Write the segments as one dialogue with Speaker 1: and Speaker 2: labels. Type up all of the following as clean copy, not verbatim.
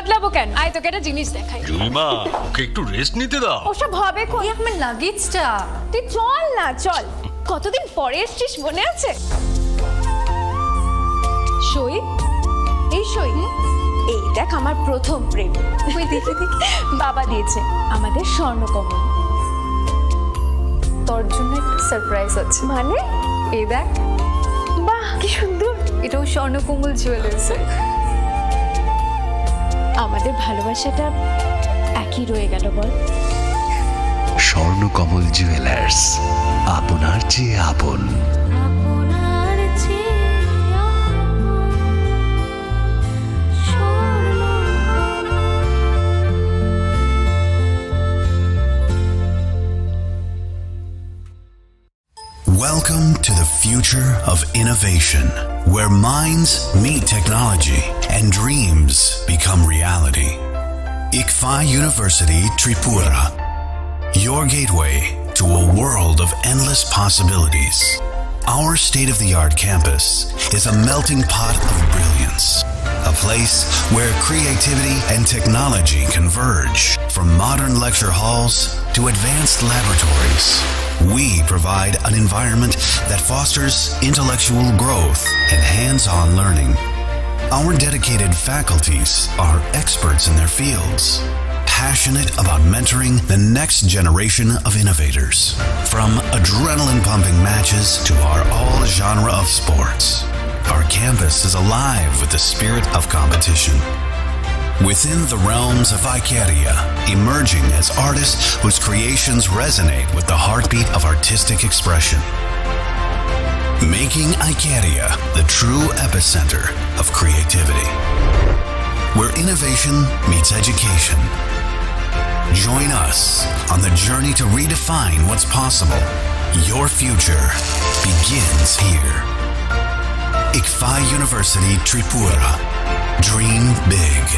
Speaker 1: বদলাবো কেন? আয় তোকে একটা জিনিস দেখাই।
Speaker 2: জুলিমা, ওকে একটু রেস্ট নিতে দাও।
Speaker 1: ওসব হবে কোন? আমার লাগেজটা। তুই চল না, চল। কতদিন পরে এসেছিস, মনে আছে? সই, এই সই। এই দেখ আমার প্রথম প্রেম। তুই দেখে দেখে বাবা দিয়েছে আমাদের স্বর্ণকমল। তোর জন্য একটা সারপ্রাইজ আছে। মানে? এই দেখ। বাহ কি সুন্দর। এটাও স্বর্ণকমল জুয়েলার্স। আমাদের ভালোবাসাটা একই রয়ে গেল বল।
Speaker 3: স্বর্ণকমল জুয়েলার্স, আপনার চেয়ে আপন। Welcome to the future of innovation, where minds meet technology and dreams become reality. ICFI University Tripura, your gateway to a world of endless possibilities. Our state-of-the-art campus is a melting pot of brilliance, a place where creativity and technology converge. From modern lecture halls to advanced laboratories, we provide an environment that fosters intellectual growth and hands-on learning. Our dedicated faculties are experts in their fields, passionate about mentoring the next generation of innovators. From adrenaline-pumping matches to our all-genre of sports, our campus is alive with the spirit of competition. Within the realms of Icaria, emerging as artists whose creations resonate with the heartbeat of artistic expression. Making Icaria the true epicenter of creativity, where innovation meets education. Join us on the journey to redefine what's possible. Your future begins here. ICFI University Tripura. Dream big.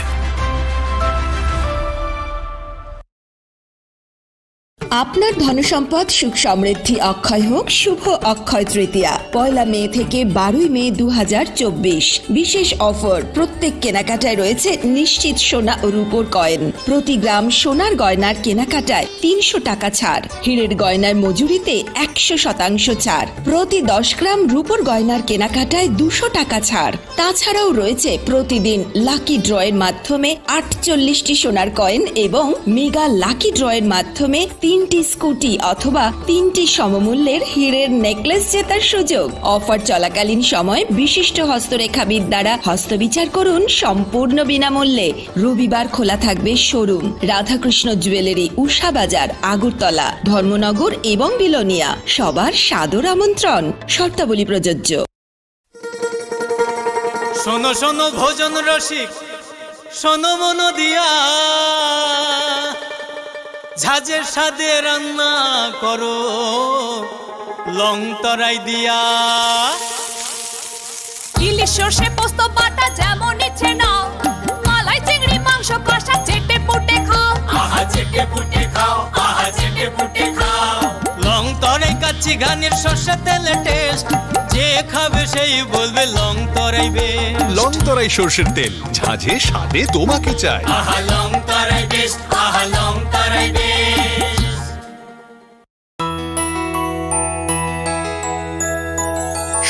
Speaker 4: আপনার ধনসম্পদ সুখ সমৃদ্ধি অক্ষয় হোক। শুভ অক্ষয় তৃতীয়া 1 মে থেকে 12 মে 2024। বিশেষ offer, প্রত্যেক কেনাকাটায় রয়েছে নিশ্চিত সোনা ও রূপোর কয়েন। প্রতি গ্রাম সোনার গয়নার কেনাকাটায় 300 টাকা ছাড়। হীরের গয়নার মজুরিতে 100% ছাড়। প্রতি 10 গ্রাম রূপোর গয়নার কেনাকাটায় 200 টাকা ছাড়। তাছাড়াও রয়েছে প্রতিদিন লাকি ড্রয়ের মাধ্যমে 48টি সোনার কয়েন এবং মেগা লাকি ড্রয়ের মাধ্যমে 3টি স্কুটি অথবা 3টি সমমূল্যের হীরের নেকলেস জেতার সুযোগ। অফার চলাকালীন সময় বিশিষ্ট হস্তরেখাবিদ দ্বারা হস্তবিচার করুন সম্পূর্ণ বিনামূল্যে। রবিবার খোলা থাকবে শোরুম। রাধাকৃষ্ণ জুয়েলারি, উষা বাজার, আগরতলা, ধর্মনগর এবং বিলোনিয়া। সবার সাদর আমন্ত্রণ। শর্তাবলী প্রযোজ্য।
Speaker 5: শোনো শোনো ভোজন রসিক, শোনো মন দিয়া, ঝাঁঝের সাদে রান্না করো লং তরাই দিয়া।
Speaker 6: ইলিশ সর্ষে পোস্ত বাটা যেমন ইচ্ছে নাও, মালাই চিংড়ি মাংস কষা চেটে পুটে খাও।
Speaker 5: আহা চেটে পুটে খাও, আহা চেটে পুটে খাও। লং তরাই কাচ্চি ঘানির সর্ষে তেলে টেস্ট, যে খাবে সেই বলবে লং তরাই বেশ।
Speaker 7: লং তরাই সর্ষের তেল, ঝাঁঝে স্বাদে তোমাকে চাই।
Speaker 5: আহা লং তরাই বেশ, আহা লং তরাই বেশ।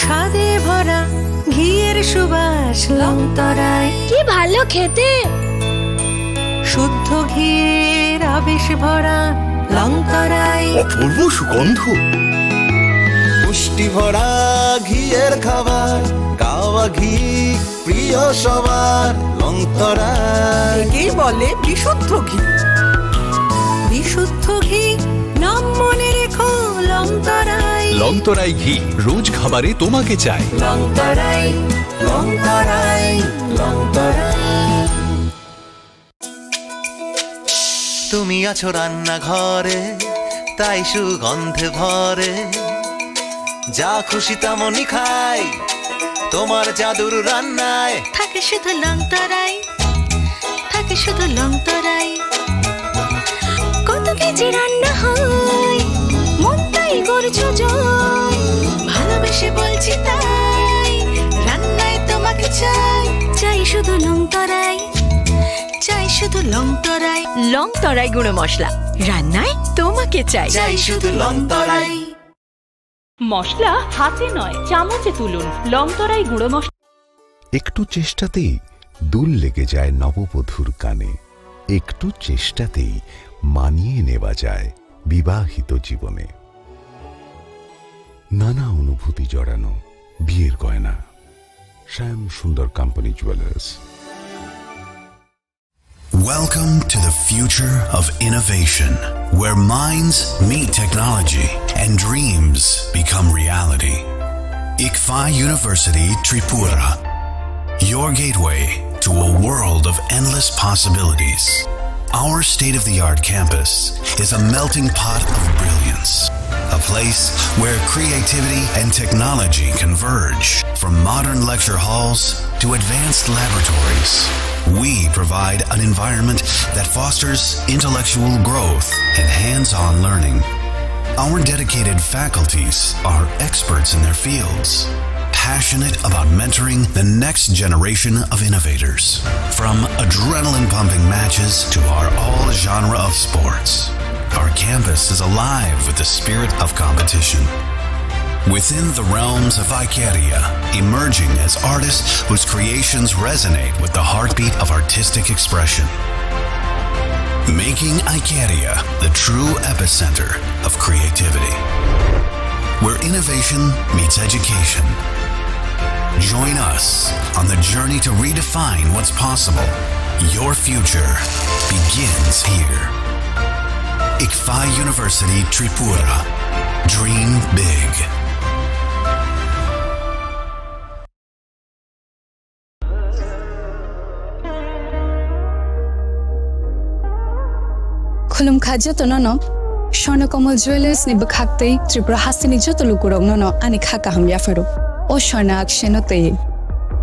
Speaker 8: স্বাদে ভরা ঘিয়ের সুবাস লং তরাই,
Speaker 6: কি ভালো খেতে।
Speaker 8: শুদ্ধ ঘিয়ের আবেশ ভরা লং তরাই,
Speaker 3: অপূর্ব সুগন্ধ।
Speaker 9: পুষ্টি ভরা ঘিয়ের খাবার, কাওয়া ঘি প্রিয় সবার লং তরাই।
Speaker 8: একেই বলে বিশুদ্ধ ঘি। বিশুদ্ধ ঘি নাম মনে রেখো লং তরাই।
Speaker 7: লং তরাই ঘি রোজ খাবারে তোমাকে চাই।
Speaker 8: লং তরাই, লং তরাই, লং তরাই।
Speaker 9: তুমি আছো রান্নাঘরে, তাই সুগন্ধে ভরে, যা খুশি তেমনই খাই তোমার জাদুর রান্নায়।
Speaker 8: থাকে শুধু লং তরাই, থাকে শুধু লং তরাই। কত কেজি রান্না হয়, মন তাই করছো জয়। ভালোবেসে বলছি তাই, রান্নায় তোমাকে চাই। চাই শুধু লং তরাই, চাই শুধু লং তরাই,
Speaker 4: লং তরাই গুঁড়ো মশলা, রান্নায় তোমাকে চাই।
Speaker 8: চাই শুধু লং তরাই।
Speaker 6: মশলা হাতে নয় চামচে তুলুন লংতরাই গুঁড়ো মশলা।
Speaker 10: একটু চেষ্টাতেই দুল লেগে যায় নববধূর কানে, একটু চেষ্টাতেই মানিয়ে নেওয়া যায় বিবাহিত জীবনে। নানা অনুভূতি জড়ানো বিয়ের গয়না, শ্যাম সুন্দর company jewellers.
Speaker 3: Welcome to the future of innovation, where minds meet technology and dreams become reality. ICFA University Tripura, your gateway to a world of endless possibilities. Our state-of-the-art campus is a melting pot of brilliance, a place where creativity and technology converge. From modern lecture halls to advanced laboratories, we provide an environment that fosters intellectual growth and hands-on learning. Our dedicated faculties are experts in their fields, passionate about mentoring the next generation of innovators. From adrenaline-pumping matches to our all-genre of sports, our campus is alive with the spirit of competition. Within the realms of Icaria, emerging as artists whose creations resonate with the heartbeat of artistic expression. Making Icaria the true epicenter of creativity, where innovation meets education. Join us on the journey to redefine what's possible. Your future begins here. ICFA University Tripura. Dream big.
Speaker 6: Khulum khaja to no Shornakomal Jewelers ni bakhakte Tripura Hasini jotolu kurong no ani khaka ham yafaro o shorna akshenote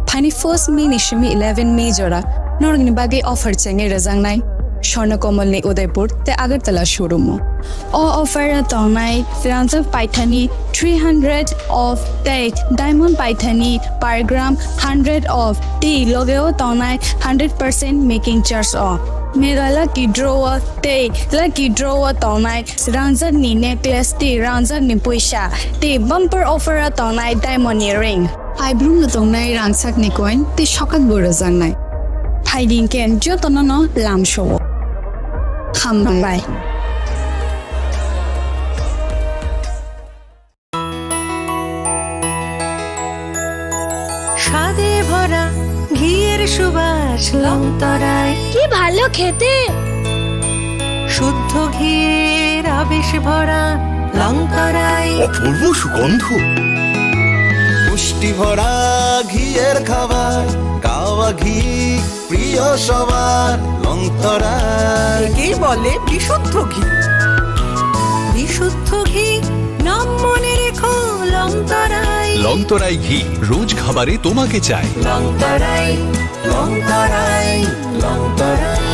Speaker 6: Pani first me nishimi 11 May jora norgni bage offer chenge razang nai Shornakomal ni Udaipur te Agartala showroom o offer tonai Ranjak Paithani 300 of date diamond Paithani per gram 100 of tea logeo tonai 100% making charge off Mega lucky drawer day, lucky drawer tonight. Ranjak ni necklace day, Ranjak ni puisha day. Bumper offer a tonight diamond earring. I bloom the tonight Ranjak ni coin. They shock at Burazan night. Hiding can jotono lamb show. Ham bye.
Speaker 8: স্বাদে ভরা ঘিয়ের সুবাস long তরাই,
Speaker 1: কি ভালো খেতে।
Speaker 8: শুদ্ধ ঘিয়ের আবেশ ভরা লং তরাই,
Speaker 7: অপূর্ব সুগন্ধ।
Speaker 9: পুষ্টি ভরা ঘিয়ের খাবার, গাওয়া ঘি প্রিয় সবার, লং তরাই।
Speaker 4: একেই বলে বিশুদ্ধ ঘি।
Speaker 8: বিশুদ্ধ ঘি নাম মনে রেখো লং তরাই,
Speaker 7: লংতরাই ঘি রোজ খাবারে তোমাকে চাই।
Speaker 8: লং তরাই, লং তরাই, লং তরাই।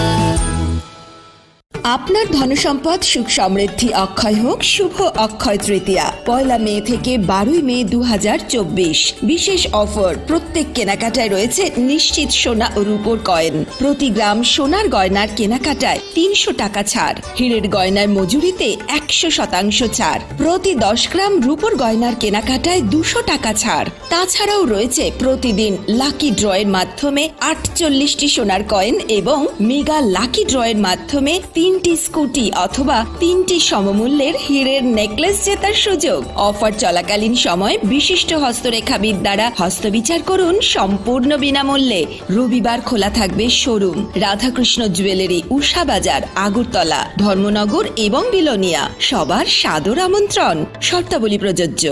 Speaker 4: আপনার ধনসম্পদ সুখ সমৃদ্ধি অক্ষয় হোক শুভ অক্ষয় তৃতীয়া। 1 মে থেকে 12 মে 2024 বিশেষ অফার। প্রত্যেক কেনাকাটায় রয়েছে নিশ্চিত সোনা ও রূপোর কয়েন। প্রতি গ্রাম সোনার গয়নার কেনাকাটায় 300 টাকা ছাড়। হীরের গয়নার মজুরিতে 100% ছাড়। প্রতি 10 গ্রাম রূপোর গয়নার কেনাকাটায় 200 টাকা ছাড়। তাছাড়াও রয়েছে প্রতিদিন লাকি ড্রয়ের মাধ্যমে 48টি সোনার কয়েন এবং মেগা লাকি ড্রয়ের মাধ্যমে 3টি স্কুটি অথবা 3টি সমমূল্যের হীরের নেকলেস জেতার সুযোগ। অফার চলাকালীন সময় বিশিষ্ট হস্তরেখাবিদ দ্বারা হস্তবিচার করুন সম্পূর্ণ বিনামূল্যে। রবিবার খোলা থাকবে শোরুম রাধাকৃষ্ণ জুয়েলারি, উষা বাজার, আগরতলা, ধর্মনগর এবং বিলোনিয়া। সবার সাদর আমন্ত্রণ। শর্তাবলী প্রযোজ্য।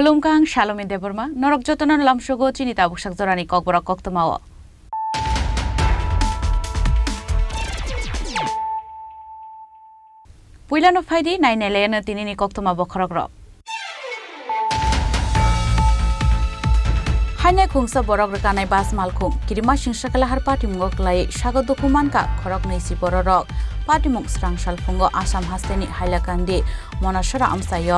Speaker 11: खुलुमगां शालमी देबरमा नरक जतन लामसुगो चिनिता बुकसाक जरानि ककबरा कक्तमाव पुइलानो फाइदि नाइनेलेन तिनिनि कक्तमा बखरक र हाइने खुंसा बरक रकानाय बास मालखुं किरिमा सिंसाकला हार पार्टी मुगकलाय सागो दुखुमानका खरक नैसि बररक पार्टी मुग स्रां सालफुंगो आसाम हास्तेनि हाइलाकान्दी मनासरा आमसाय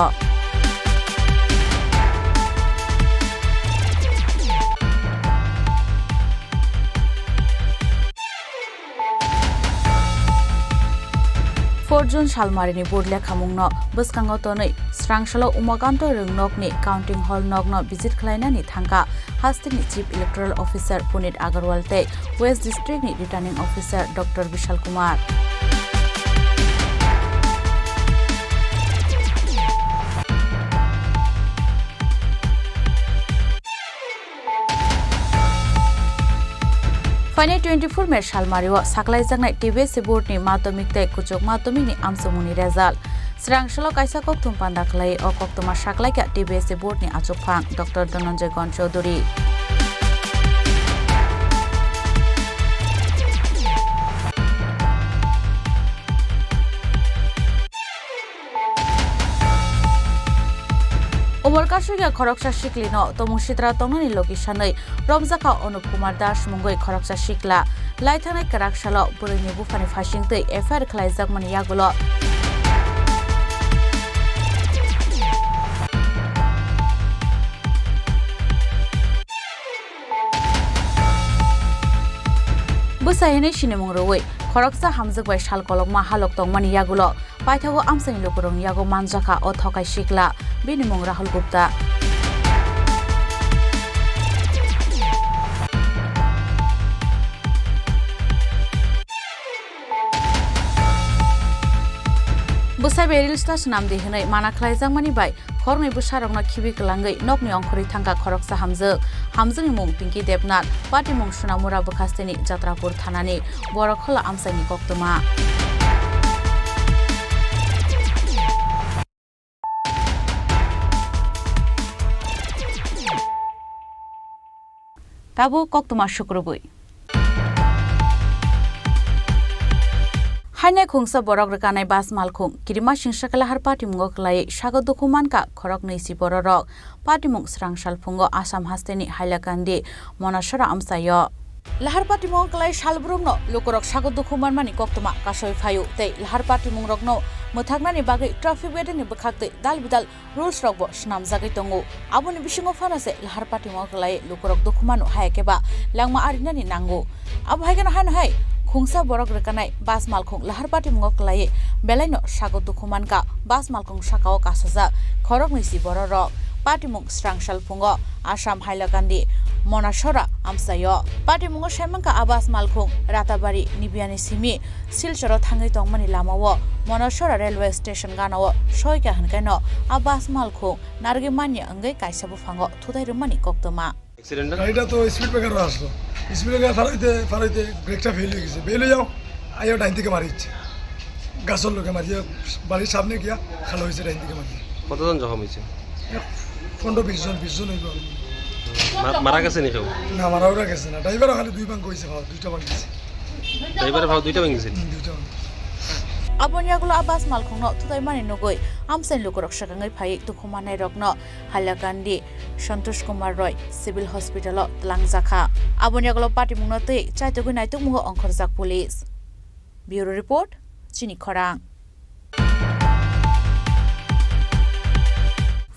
Speaker 11: फर्जुन सालमारिनि बुरले खामुंनो बसकांगो तनै स्रांसलो उमाकान्त रोंनकनि काउन्टिं हल नगनो भिजिट खालायनानि थांका हास्तिनि चीफ इलेक्टोरल अफिसार पुनीत अग्रवाल ते वेस्ट डिस्ट्रिक्टनि रिटार्निंग अफिसार डॉक्टर विशाल कुमार फाइने 24 मे सालमारिव साकलाइजांनाय टिबिएस बोर्डनि माध्यमिक ते कुचक माध्यमिकनि आमसमुनि रेजाल्ट स्रांसलो काइसा कक्तुम पान्दाखलाय अ कक्तुमा साकलाइका टिबिएस बोर्डनि आचुकफां डॉक्टर धनंजय गण चौधुरी उमरकाशुया खरकसा शिकलिनो तमुसित्रा तंगनि लोकेशनै रमजाका अनुप कुमार दास मुंगै खरकसा शिकला लाइथानाय कराकसालो बुरैनि बुफानि फासिंतै एफआईआर खालायजाकमानि यागुलो बुसायनै सिनेमुं रवै खरकसा हामजोगबाय साल कलकमा हालक तंगमानि यागुलो पाइथागो आमसानि लोकरं यागो मानजाका अ थकाय शिकला बिनि मुं राहुल गुप्ता बुसाय बेरिल स्टास नाम देहनै माना खलायजांमानि बाय खरनै बुसारंना खिबि गलांगै नकनि अंखरि थांगा खरकसा हामजोंनि मुं पिंकी देबनाथ पार्टी मुं सुनामुरा बखास्तेनि जात्रापुर थानानि बरखला आमसानि कक्तमा ताबो कक्तमा शुक्रबुई हाइने खुंसा बरक रकानाय बास मालखुं किरिमा सिंसाकला हार पार्टी मुगकलाय सागो दुखुमानका खरक नैसि बररक पार्टी मुग स्रां सालफुंगो आसाम हास्तेनि हाइलाकान्दी मनासरा आमसाय लाहार पार्टी मुगकलाय सालब्रुमनो लोकरक सागो दुखुमानमानि कक्तमा कासय फायु तै लाहार पार्टी मुंरकनो मोथागनानि बागै ट्राफिक वेदनि बखाक्तै दाल बिदाल रुल्स रकबो स्नाम जागै दंगो आबुनि बिसिङो फानासे लाहार पार्टी मुगकलाय लोकरक दुखुमानो हायकेबा लांमा आरिनानि नांगो अब हायगन हाय खुंसा बरक रकानाय बास मालखुं लाहार पार्टी मुगकलाय बेलायनो सागो दुखुमानका बास मालखुं साकाओ कासजा खरक नैसि बररक पार्टी मुग स्रां सालफुंगो आसाम हाइलाकान्दी मनासरा आमसाय पार्टी मुगो सेमंका आबास मालखुं राताबारि निबियानि सिमि सिलचर थाङै तंगमानि लामाव मनासरा रेलवे स्टेशन गानाव सयका हनकानो आबास मालखुं नारगे मान्य अंगै काइसाबु फांगो थुदाय रुमानि कक्तमा
Speaker 12: গাড়িটা তো স্পিড ব্রেকার আসলো স্পিড ব্রেকার ফারাইতে ব্রেকটা ফেল হয়ে গেছে ফেল হয়ে যাও আইও ডাইন থেকে মারিচ্ছে গাছের লোকে মারিয়ে বাড়ির সামনে গিয়া খালো হয়েছে ডাইন থেকে মারিয়ে
Speaker 13: কতজন জখম হয়েছে
Speaker 12: 15-20 জন হইব
Speaker 13: মারা গেছে নি কেউ
Speaker 12: না মারাও গেছে না ড্রাইভারও খালি দুই ভাঙ কইছে দুইটা ভাঙ গেছে
Speaker 13: ড্রাইভারের ভাও দুইটা ভাঙিছে
Speaker 12: দুইটা
Speaker 11: abonyagulo abas malkhungno thudaimani nogoi amsain lukorok sakangai phai tukhumanai rokno hailakandi santosh kumar roy civil hospital tlangjaka abonyagulo party mungno tei chaitogoi naituk mungo onkhorjak police bureau report chini khorang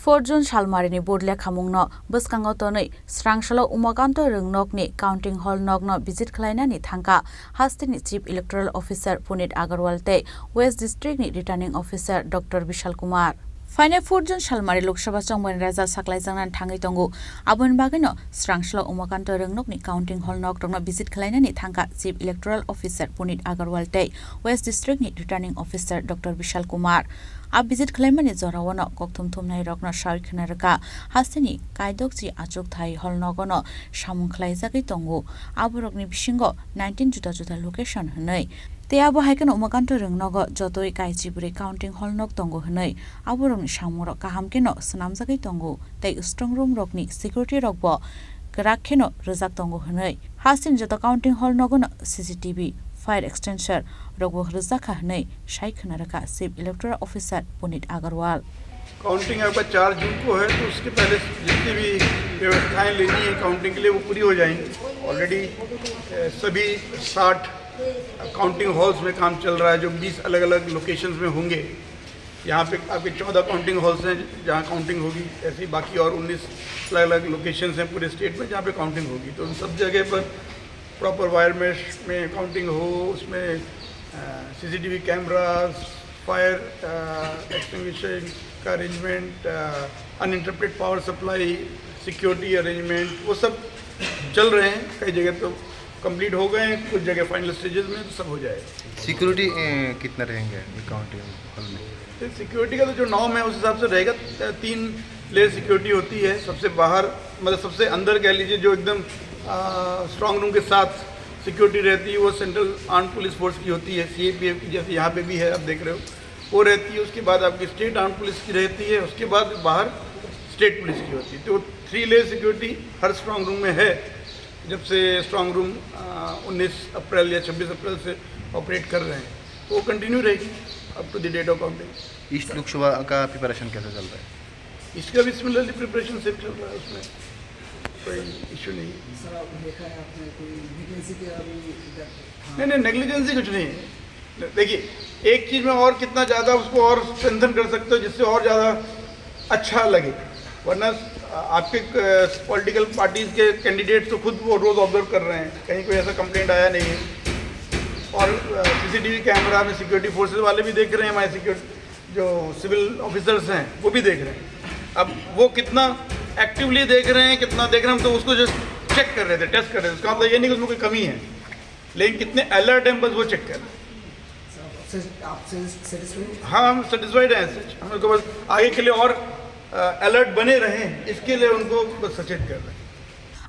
Speaker 11: फर्जुन सालमारिनि बुरले खामुंनो बसकांगो तनै स्रांसलो Umakant रोंनकनि काउन्टिं हल नगनो visit खालायनानि थांका हास्तिनि chief electoral अफिसार पुनीत अग्रवाल ते waste डिस्ट्रिक्टनि returning अफिसार doctor Vishal Kumar फाइने फर्जुन सालमारि Lok Sabha चंगमनि राजा साकलायजांनानै थाङै दंगो आबोन बागैनो स्रांसलो उमाकान्त रोंनकनि काउन्टिं हल नगनो visit खालायनानि थांका chief electoral अफिसार पुनीत अग्रवाल ते waste डिस्ट्रिक्टनि returning अफिसार डॉक्टर विशाल कुमार आ भिजिट खालायमानि जरावनो कक्थुम थुमनाय रकनो सारखनारका हास्तिनि कायदकजि आचुक थाय हल नगनो सामुं खालायजागै दंगो आबरकनि बिसिंगो 19 जुदा जुदा लोकेशन हनै te abo haikeno umakanto rungnogo jotoi kaijiburi counting hall nok tongo hnei aborongni samoro kahamkeno snamjagai tongo tei strong room rokni security rokbo grakheno rojak tongo hnei hasin joto counting hall nogono CCTV fire extinguisher rokbo rojaka hnei shaikhnara raka chief electoral officer Punit Agarwal
Speaker 14: counting आपका 4 जून को है तो उसके पहले जितनी भी व्यवस्थाएं लेनी है काउंटिंग के लिए वो पूरी हो जाएंगी ऑलरेडी सभी 60 काउंटिंग हॉल्स में काम चल रहा है जो 20 अलग अलग लोकेशंस में होंगे यहाँ पे आपके 14 काउंटिंग हॉल्स हैं जहाँ काउंटिंग होगी ऐसे ही बाकी और 19 अलग अलग लोकेशंस हैं पूरे स्टेट में जहाँ पे काउंटिंग होगी तो उन सब जगह पर प्रॉपर वायर मेश में काउंटिंग हो उसमें CCTV कैमरास फायर एक्सटिंग्विशर का arrangement uninterrupted power supply security arrangement वो सब चल रहे हैं कई जगह तो कंप्लीट हो गए हैं कुछ जगह फाइनल स्टेजेस में तो सब हो जाएगा
Speaker 15: सिक्योरिटी कितना रहेंगे काउंटिंग हॉल में
Speaker 14: तो सिक्योरिटी का तो जो नॉर्म है उस हिसाब से रहेगा 3 लेयर सिक्योरिटी होती है सबसे बाहर मतलब सबसे अंदर कह लीजिए जो एकदम स्ट्रांग रूम के साथ सिक्योरिटी रहती है वो सेंट्रल आर्म पुलिस फोर्स की होती है CAPF की जैसे यहाँ पे भी है आप देख रहे हो वो रहती है उसके बाद आपकी स्टेट आर्म पुलिस की रहती है उसके बाद बाहर स्टेट पुलिस की होती है तो 3 लेयर सिक्योरिटी हर स्ट्रांग रूम में है जब से स्ट्रांग रूम 19 अप्रैल या 26 अप्रैल से ऑपरेट कर रहे हैं तो वो कंटिन्यू रहेगी up to the date of counting
Speaker 15: east Lok Sabha का प्रिपरेशन कैसे चल रहा है
Speaker 14: इसका भी सिमिलरली प्रिपरेशन सेम चल रहा है उसमें कोई इशू नहीं नहीं नेग्लिजेंसी कुछ नहीं है देखिए एक चीज़ में और कितना ज़्यादा उसको और स्ट्रेंथन कर सकते हो जिससे और ज़्यादा अच्छा लगे वरना आपके पॉलिटिकल पार्टीज़ के कैंडिडेट्स तो खुद वो रोज़ ऑब्जर्व कर रहे हैं कहीं कोई ऐसा कंप्लेंट आया नहीं है और CCTV कैमरा में सिक्योरिटी फोर्सेस वाले भी देख रहे हैं हमारे सिक्योरिटी जो सिविल ऑफिसर्स हैं वो भी देख रहे हैं अब वो कितना एक्टिवली देख रहे हैं कितना देख रहे हैं हम तो उसको जस्ट चेक कर रहे थे टेस्ट कर रहे थे उसका मतलब ये नहीं कि उसमें कोई कमी है लेकिन कितने अलर्ट हैं बस वो चेक कर रहे हैं हाँ हम सेटिस्फाइड हैं हम उनको बस आगे के लिए और अलर्ट बने रहें इसके लिए उनको बस सचेत कर रहे हैं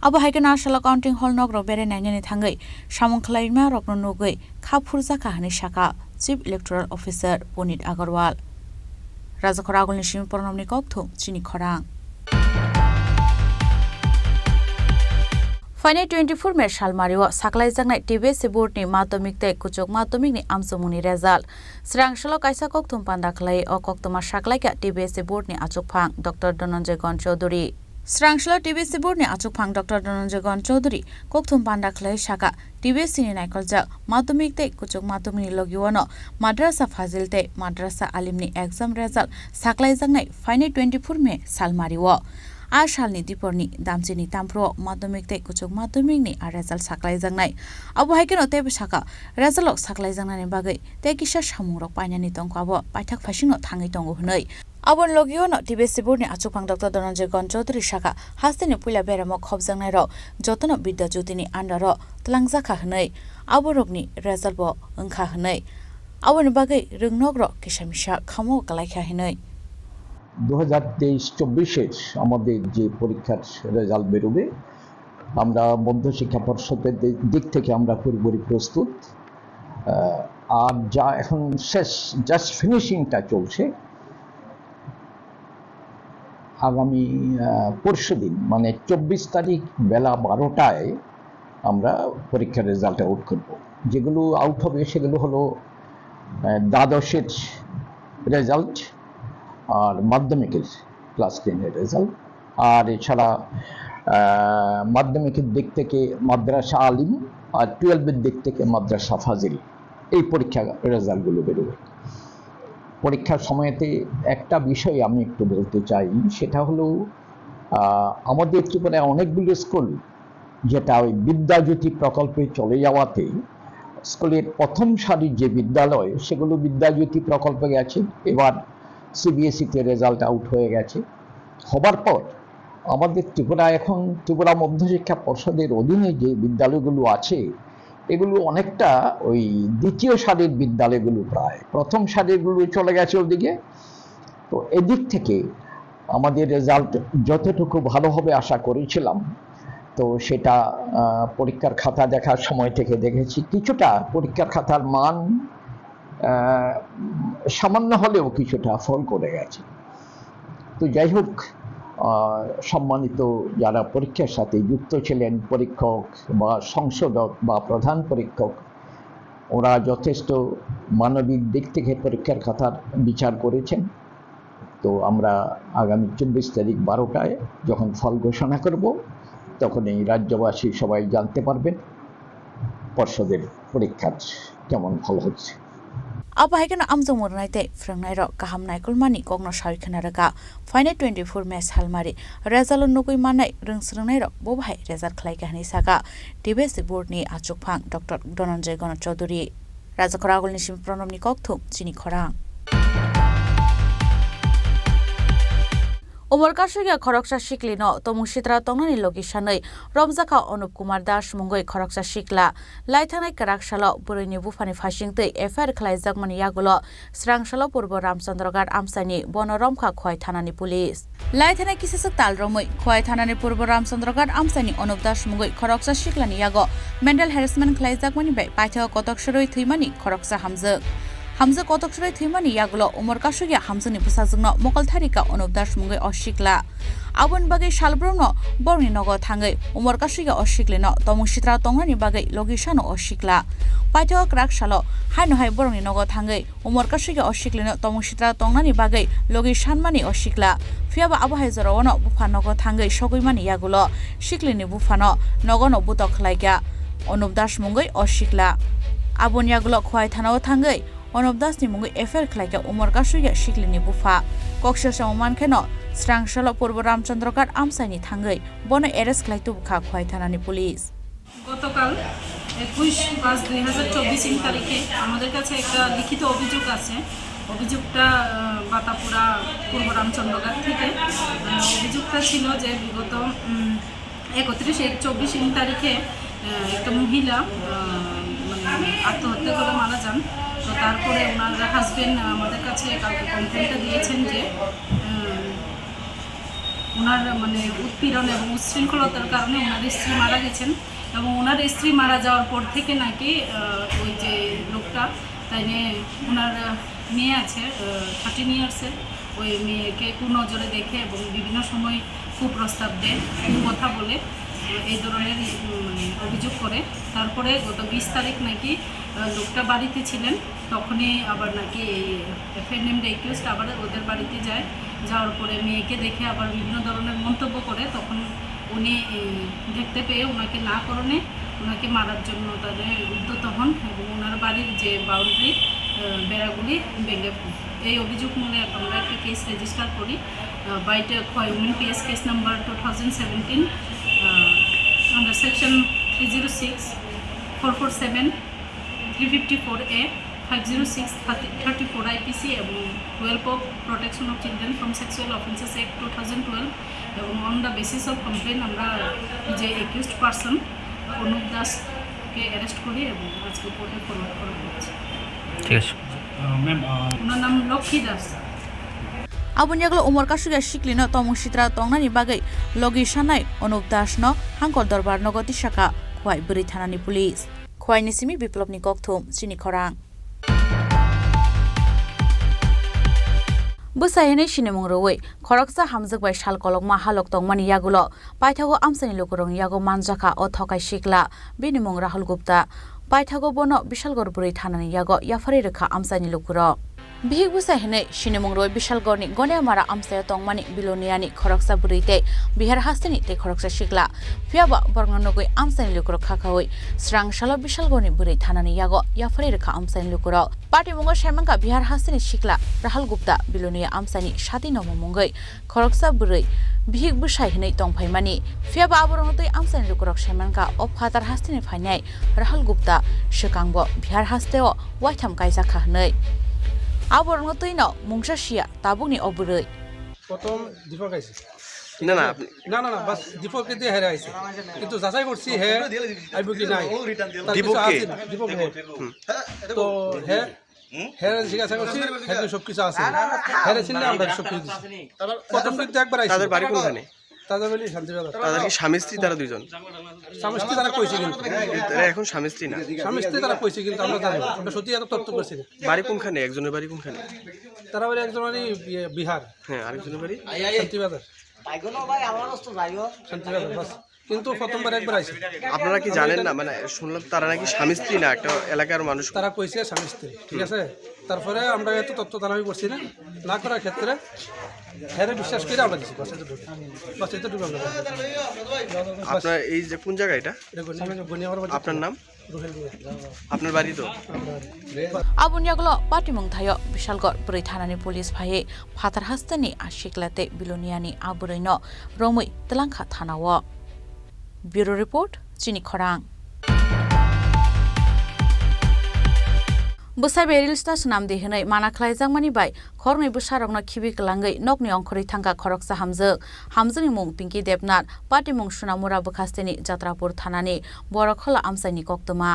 Speaker 11: अब हाइके नाशनल काउंटिंग हॉल नग रो बेरे नाइने थांगै सामंखलाइमा रकनो नगै खाफुरजा काहानि शाखा चीफ इलेक्टोरल ऑफिसर पुनित अग्रवाल राजाखर आगोलनि सिम परनमनि कक्थु चिनि खरां फाइने 24 मे सालमारिओ साकलाइजांनाय TBS बोर्डनि माध्यमिक तै कुचक माध्यमिकनि आमसमुनि रेजाल्ट स्रांशलो कायसा कक्तुम पान्दाखलाय अ कक्तमा साकलायका TBS बोर्डनि आचुकफां डॉक्टर धनंजय गण चौधुरी स्रांशलो TBS बोर्डनि आचुकफां डॉक्टर धनंजय गण चौधुरी कक्तुम पान्दाखलाय शाखा TBS नि नायकलजा माध्यमिक तै कुचक माध्यमिकनि लगिवनो माद्रासा फाजिल तै माद्रासा आलिमनि एग्जाम रेजाल्ट साकलाइजांनाय फाइने 24 मे सालमारिओ आ सालनि दिपरनि दामजिनि तामफ्रो माध्यमिक तै कुचक माध्यमिकनि आ रेजाल्ट साकलाइजांनाय अब हाइकेनो तै बिसाका रेजाल्ट साकलाइजांनायनि बागै तै किसा सामुरक पाइनानि तंकाबो पाइथाक फासिनो थाङै दंगो हनै अबन लगियोनो TBS बोर्डनि आचुकफां डॉक्टर धनंजय गण चौधुरी शाखा हास्तेनि पुइला बेराम खबजांनाय र जतन विद्या ज्योतिनि आन्डार तलांजाखा हनै अबरकनि रेजाल्ट बो ओंखा हनै अबन बागै रोंनग्र किसामिसा खामो गलायखा हनै
Speaker 16: 2023-24 আমাদের যে পরীক্ষার রেজাল্ট বেরোবে আমরা মধ্যশিক্ষা পর্ষদের দিক থেকে আমরা পুরোপুরি প্রস্তুত আর যা এখন শেষ জাস্ট ফিনিশিংটা চলছে আগামী পরশুদিন মানে 24 তারিখ বেলা 12টায় আমরা পরীক্ষার রেজাল্ট আউট করব যেগুলো আউট হবে সেগুলো হলো দ্বাদশের রেজাল্ট আর মাধ্যমিকের ক্লাস 10 এর রেজাল্ট আর এছাড়া মাধ্যমিকের দিক থেকে মাদ্রাসা আলিম আর 12 এর দিক থেকে মাদ্রাসা ফাজিল এই পরীক্ষা রেজাল্টগুলো বেরোবে পরীক্ষার সময়তে একটা বিষয় আমি একটু বলতে চাই সেটা হলো আমাদের ত্রিপুরায় অনেকগুলো স্কুল যেটা ওই বিদ্যাজ্যোতি প্রকল্পে চলে যাওয়াতে স্কুলের প্রথম সারির যে বিদ্যালয় সেগুলো বিদ্যাজ্যোতি প্রকল্পে গেছে এবার CBSE তে রেজাল্ট আউট হয়ে গেছে হবার পর আমাদের ত্রিপুরা এখন ত্রিপুরা মধ্যশিক্ষা পর্ষদের অধীনে যে বিদ্যালয়গুলো আছে এগুলো অনেকটা ওই দ্বিতীয় সারির বিদ্যালয়গুলো প্রায় প্রথম সারিগুলো চলে গেছে ওদিকে তো এদিক থেকে আমাদের রেজাল্ট যতটুকু ভালো হবে আশা করেছিলাম তো সেটা পরীক্ষার খাতা দেখার সময় থেকে দেখেছি কিছুটা পরীক্ষার খাতার মান সামান্য হলেও কিছুটা ফল করে গেছে। তো যাই হোক, সম্মানিত যারা পরীক্ষার সাথে যুক্ত ছিলেন, পরীক্ষক বা সংশোধক বা প্রধান পরীক্ষক, ওরা যথেষ্ট মানবিক দিক থেকে পরীক্ষার খাতার বিচার করেছেন। তো আমরা আগামী 24 তারিখ 12টায় যখন ফল ঘোষণা করব, তখন এই রাজ্যবাসী সবাই জানতে পারবেন পর্ষদের পরীক্ষার কেমন ফল হচ্ছে।
Speaker 11: Abahaikan amjong mornaite frangnai ro kaham naikul mani kogno sarkhana raka final 24 match halmari result nugui manai ringsrangnai ro bobhai result khlai kahni saka DBS board ni achuk phang Dr. Dhananjay Gana Chaudhary Rajakoragol ni sim pronom ni kokthum chini khorang Umar Kashugia Koroksa Shiklino, Tomushitra Tonani Logishanai, Romzaka Onup Kumar Dash Mungoi Koroksa Shikla, Laitana Karakshalo, Burini Bufani Fashingte, Efer Klaizagman Yagulo, Srangshalo Purbo Ramsandragar Amsani, Bonoromka Khoitanani Police. Laitana Kisatal Romoi, Khoitanani Purbo Ramsandragar Amsani, Onup Dash Mungoi, Koroksa Shiklani Yago, Mendel Harrisman Klaizagmani Bay, Paito Kotokshuroi Thimani, Koroksa Hamza. Hamza Kotokshuroi Thimani Yagulo, Umar Kashugia Hamzani Pusazno, Mokal Tarika, Onup Dash Mungoi Oshikla. Abon Bagay Shalbruno, Borni Nogo Tangai, Umar Kashugia Oshiklino, Tomushitra Tongani Bagay, Logishano Oshikla. Paito Krakshalo, Hano Hai Borni Nogo Tangai, Umar Kashugia Oshiklino, Tomushitra Tongani Bagay, Logishanmani Oshikla. Fiaba Abahizorono, Bufanogo Tangai, Shogimani Yagulo, Shiklini Bufano, Nogono Butok Laiga, Onup Dash Mungoi Oshikla. Abon Yagulo Khoitano Tangai. Onup Dash ni Mungoi Efer Klaika Umar Kashugia Shiklini Bufa. Kokshasha Umankeno, Strangshalo Purbo Ramchandrakar Amsani Tangai, Bono Eres Klaitu Bukha Khoitanani Police.
Speaker 17: গতকাল 21/5/2024 তারিখে আমাদের কাছে একটা লিখিত অভিযোগ আছে। অভিযোগটা বাতাপুরা পূর্ব রামচন্দ্রঘাট থেকে। অভিযোগটা ছিল যে বিগত 31/1/24 তারিখে একটা মহিলা মানে আত্মহত্যা করে মারা যান। তো তারপরে ওনার হাজবেন্ড আমাদের কাছে কালকে কমপ্লেনটা দিয়েছেন যে ওনার মানে উৎপীড়ন এবং উচ্ছৃঙ্খলতার কারণে ওনার স্ত্রী মারা গেছেন এবং ওনার স্ত্রী মারা যাওয়ার পর থেকে নাকি ওই যে লোকটা তাই নিয়ে ওনার মেয়ে আছে 13 ইয়ার্সের, ওই মেয়েকে কুনজরে দেখে এবং বিভিন্ন সময় কুপ্রস্তাব দেয়, কথা বলে, এই ধরনের মানে অভিযোগ করে। তারপরে গত 20 তারিখ নাকি লোকটা বাড়িতে ছিলেন, তখনই আবার নাকি এই এফআইআর নেমড অ্যাকিউজড আবার ওদের বাড়িতে যায়। যাওয়ার পরে মেয়েকে দেখে আবার বিভিন্ন ধরনের মন্তব্য করে। তখন উনি দেখতে পেয়ে ওনাকে না করণে ওনাকে মারার জন্য তাদের উদ্যত হন এবং ওনার বাড়ির যে বাউন্ডারি বেড়াগুলি ভেঙে ফেলেন। এই অভিযোগ মূলে আমরা একটা কেস রেজিস্টার করি byte women PS case number 2017 under section 306, 447, 354A, 506, 34 IPC এবং 12 of Protection of Children from Sexual Offences Act 2012 এবং on the basis of complaint আমরা যে accused person অনুপ দাসকে অ্যারেস্ট করি এবং আজকে কোর্টে ফরওয়ার্ড করা হয়েছে।
Speaker 13: ঠিক আছে ম্যাম,
Speaker 17: ওনার নাম Lakshmi Das.
Speaker 11: Abon Yaglo Umar Kashugia Shiklino Tomushitra Tongnani Bagay Logishanai Onup Dashno Hankol Dorbar Nogoti Shaka Khwai Buri Thanani Police Khwai Nisimi Biplop ni Kokthum Chini Khorang Busayene Shinemung Rowe Khoroksa Hamzak bai Shal Kolok Mahalok Tongmani Yagulo Paithago Amsani Lokurong Yago Manjaka o Thokai Shikla Binimung Rahul Gupta Paithago Bono Bishalgor Buri Thanani Yago Yafari Rekha Amsani Lokuro Bihig Busayene Shinemung Rowe Bishalgorni Goneamara Amsaya Tongmani Biloniani Khoroksa Burite Bihar Hastani te Khoroksa Shikla Fiaba Bornonogoi Amsani Lokuro Khakawoi Srang Shalo Bishalgorni Buri Thanani Yago Yafari Rekha Amsani Lokuro Party Mungo Shemanka Bihar Hastani Shikla Rahul Gupta Bilonia Amsani Shati Nomo Mungoi Khoroksa Buri Bihig Busayene Tongpaimani Fiaba Aborongotoi Amsani Lokuro Shemanka of Hatar Hastani Phainai Rahul Gupta Shikangbo Bihar Hasteo Waitam Kaisa Khahnei Aborongotoi no Mungsa Shia Tabuni Oburoi
Speaker 13: প্রথম দীপক আইছে
Speaker 5: না না
Speaker 13: না না না বাস দীপককে দিয়ে হেরে আইছে কিন্তু যাচাই করছি হে আইব কি নাই দীপক হে তো হে হেরে জিজ্ঞাসা করছি হেরে সব কিছু আছে হেরে চিনলে আমরা সব কিছু দিছি প্রথম কিন্তু একবার আইছে
Speaker 5: তাদের বাড়ি কোনখানে
Speaker 13: তাজাবেলি শান্তিবাজার।
Speaker 18: তাদের কি স্বামী স্ত্রী তারা দুইজন?
Speaker 13: স্বামী স্ত্রী তারা কইছে কিন্তু
Speaker 18: তারা এখন স্বামী স্ত্রী না?
Speaker 13: স্বামী স্ত্রী তারা কইছে কিন্তু আমরা জানি না, আমরা সত্যি এত তথ্য করছি না।
Speaker 18: বাড়ি কোনখানে? একজনের বাড়ি কোনখানে?
Speaker 13: তারা বাড়ি একজন বাড়ি বিহার,
Speaker 18: হ্যাঁ, আরেকজনের বাড়ি
Speaker 13: শান্তিবাজার। শান্তিবাজার বাস, কিন্তু প্রথমবার একবার আইছে।
Speaker 18: আপনারা কি জানেন না? মানে শুনলাম তারা নাকি স্বামী স্ত্রী না, একটা এলাকার মানুষ।
Speaker 13: তারা কইছে স্বামী স্ত্রী, ঠিক আছে। তারপরে আমরা এত তথ্য দানামি করছি না, না করার ক্ষেত্রে হ্যাঁ বিশ্বাস করে আমরা দিচ্ছি। বাস এতটুকু আমরা।
Speaker 18: আপনার এই যে কোন জায়গা এটা? আপনার নাম? আপনার বাড়ি তো?
Speaker 11: আবুনিয়াগুলো পাটিমুং থায় বিশালগড় ব্रै থানাनि पुलिस भाये फाथार हास्तानि आशिकलाते बिलोनियानि आबुरैनो रमै तलांखा थानाव। ब्यूरो रिपोर्ट चिनी खरां। बोसाबे रेल स्टेशन नाम देहनै माना ख्लाइजांमानि बाय खरनै बोसारगनो खिबि गलांगै नकनि अंखरै थांगा खरकसा हामजोनि मुं पिंकी देबनाथ पाटिमुं सुनामुरा बखास्तेनि जात्रापुर थानानि बरखला आमसाइनि कक्तमा।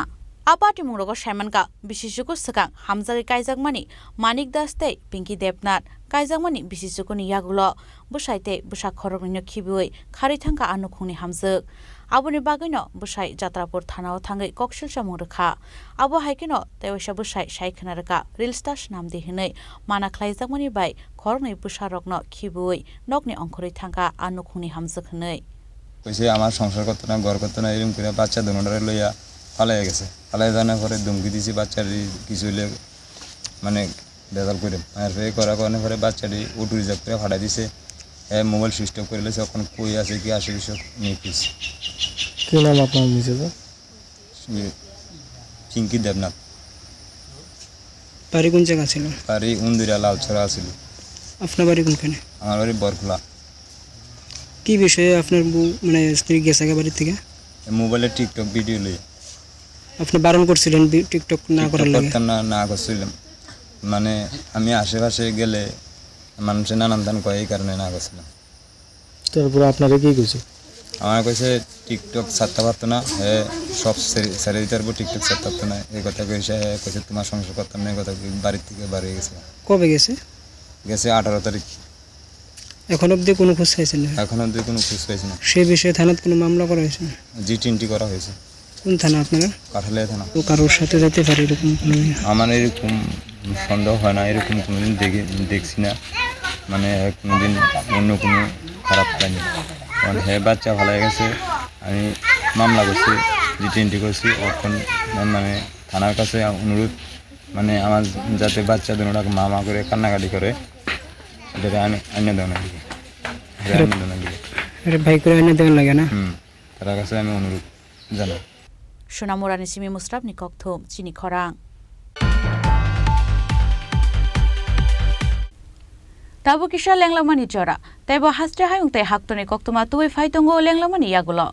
Speaker 11: आ पाटिमुं रग साइमनका बिसिसुको सगां हामजागै काइजागमानि मानिक दासते पिंकी देबनाथ काइजागमानि बिसिसुकोनि यागुलो बोसाइते बोसा खरकनिनो खिबियै खारै थांगा आनुखुंनि हामजोग। आबुनि बागैनो बोसाइ जात्रापुर थानाव थांगै कक्सिलसा मुंरखा। आबो हाइकेनो तेवैसा बोसाइ साइखोनारका रेल स्टेशन नाम देहनै माना ख्लाइजागमानि बाय खरनै बोसारगनो खिबियै नकनि अंखरै थांगा आनुखुंनि हामजोग हनै।
Speaker 19: কইছে আমার সংসার করতে না, ঘর করতে না, এরকম করে বাচ্চা দুটোরে লইয়া পালাই গেছে। পালাই জানার পরে ধমকি দিয়েছি বাচ্চাটি কিছু হইলে মানে বেজাল করে আর ফের করার কারণে পরে বাচ্চাটি অটো রিজার্ভ করে ফাটাই দিছে। হ্যাঁ, মোবাইল সুইচ অফ করে লেছে, এখন কই আছে কি আসে কিছু নিয়ে পিছি।
Speaker 20: কি নাম আপনার নিচে?
Speaker 19: পিঙ্কি দেবনাথ।
Speaker 20: বাড়ি কোন জায়গা ছিল?
Speaker 19: বাড়ি উন্দিরা লালছড়া ছিল।
Speaker 20: আপনার বাড়ি কোনখানে?
Speaker 19: আমার বাড়ি বরখোলা।
Speaker 20: কি বিষয়ে আপনার মানে স্ত্রী গেছে বাড়ি থেকে?
Speaker 19: মোবাইলে টিকটক ভিডিও লই।
Speaker 20: আপনি বারণ করছিলেন টিকটক না করার লাগে?
Speaker 19: না করছিলাম, মানে আমি আশেপাশে গেলে মানুষের নানান দান কয়, এই কারণে না করছিলাম।
Speaker 20: তারপরে আপনারা কি কইছে?
Speaker 19: আমার কইছে টিকটক ছাড়তে পারতো না, হ্যাঁ সব ছেড়ে দিতে পারবো, টিকটক ছাড়তে পারতো না, এই কথা কইছে। হ্যাঁ কইছে তোমার সংসার করতাম না, এই কথা বাড়ির থেকে বাড়ি গেছে।
Speaker 20: কবে গেছে?
Speaker 19: গেছে 18 তারিখ।
Speaker 20: এখন অবধি কোনো খোঁজ পাইছেন না?
Speaker 19: এখন অবধি কোনো খোঁজ পাইছি না।
Speaker 20: সেই বিষয়ে থানাত কোনো মামলা করা হয়েছে?
Speaker 19: জি 3টি করা হয়েছে।
Speaker 20: কোন থানা আপনারা?
Speaker 19: কাঠালিয়া থানা।
Speaker 20: তো কারোর সাথে যেতে পারে এরকম কোনো?
Speaker 19: আমার এরকম সন্দেহ হয় না, এরকম কোনোদিন দেখছি না, মানে কোনোদিন অন্য কোনো খারাপ পাইনি। কারণ হ্যাঁ বাচ্চা ভালো গেছে, আমি মামলা করছি, জি 3টি করছি। এখন মানে থানার কাছে অনুরোধ, মানে আমার যাতে বাচ্চা দুটোটাকে মা করে কান্নাকাটি করে, এটাকে আমি আইনে দেওয়া লাগে,
Speaker 20: ভাই করে আইনে দেওয়া লাগে না।
Speaker 19: তার কাছে আমি অনুরোধ জানাই।
Speaker 11: সোনামুরানি সিমি মুসরাব নিকথম চিনি খরাং। তাবু কিসা লেংলামানি জরা তাইব হাস্টে হায়ুং তাই হাক্তনে কক্তমা তুই ফাইতঙ্গ লেংলামানি ইয়াগুলো।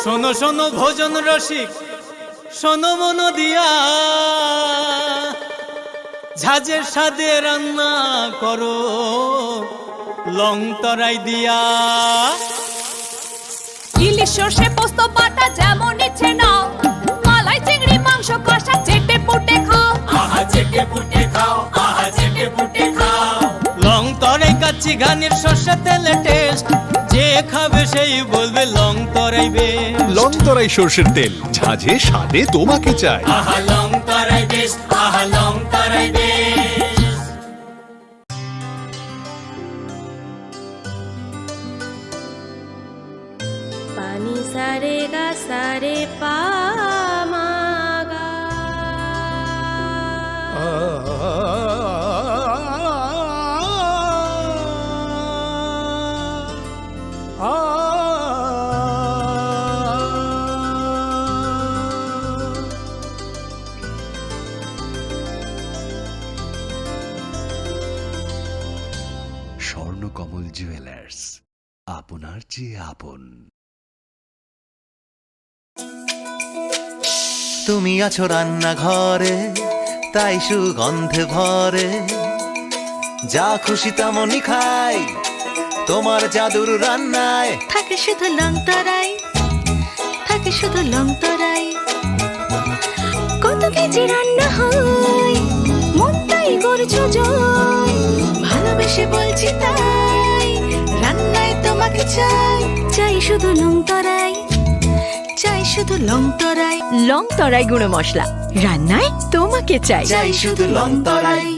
Speaker 5: শোনো শোনো ভোজন রসিক, শোনো মন দিয়া, ঝাঁঝের স্বাদে রান্না করো লং তরাই দিয়া।
Speaker 8: ইলিশ সর্ষে পোস্ত বাটা যেমন ইচ্ছে নাও, মালাই চিংড়ি মাংস কষা চেটে পুটে খাও।
Speaker 5: আহা চেটে পুটে খাও, আহা চেটে পুটে খাও। লং তরাই কাচ্চি ঘানির সর্ষে তেলে টেস্ট, যে খাবে সেই বলবে লং তরাইবে।
Speaker 7: লং তরাই সর্ষের তেল, ঝাঁঝে স্বাদে তোমাকে চাই।
Speaker 5: আহা লং তরাই বেশ, আহা লং তরাই বেশ।
Speaker 8: পানি সারে গা সারে পা মা গা।
Speaker 3: স্বর্ণকমল জুয়েলার্স, আপনার চেয়ে আপন।
Speaker 9: তুমি আছো রান্নাঘরে, তাই সুগন্ধে ভরে, যা খুশি তেমনই খাই, তোমার জাদুর রান্নায়
Speaker 8: থাকে শুধু লং তরাই, থাকে শুধু লং তরাই। কত কেজি রান্না হয়, মন তাই করছো জয়। ভালোবেসে বলছি তাই, রান্নায় তোমাকে চাই, চাই শুধু লং তরাই, চাই শুধু লং তরাই।
Speaker 21: লং তরাই গুঁড়ো মশলা, রান্নায় তোমাকে চাই,
Speaker 9: চাই শুধু লং তরাই।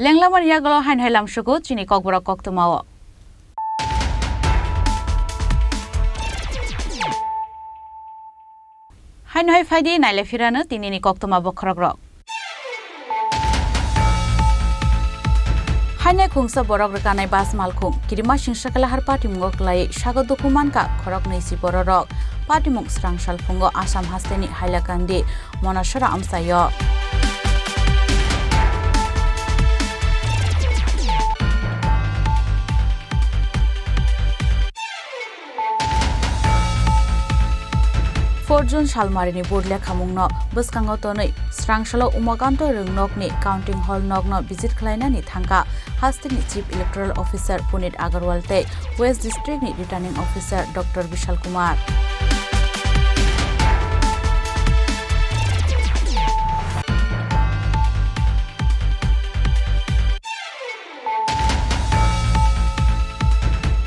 Speaker 11: লেংলামার ইয়াগল হাইন হাইলাম সুগু চিনি ককবরা কক্তমাও হাইন হাই ফাইদি নাইলে ফিরানো তিনিনি কক্তমা বখরক রক হাইনাই খুংসা বরক রকানাই বাস মালখুং কিরিমা সিংসাকালাহার পার্টি মুঙ্গ ক্লাই সাগত দুকুমানকা খরক নৈসি বররক পার্টি মুং স্রাংসাল ফুঙ্গ আসাম হাস্তেনি হাইলাকান্দি মনাসরা আমসায় Forjun Shalmarini Budle Kamungno, Buskango Toni, Strangshala Umaganto Rungnokni, Counting Hall Nogno, Visit Klainani Tanka, Hastini Chief Electoral Officer Punit Agarwalte, West District Returning Officer Dr. Vishal Kumar.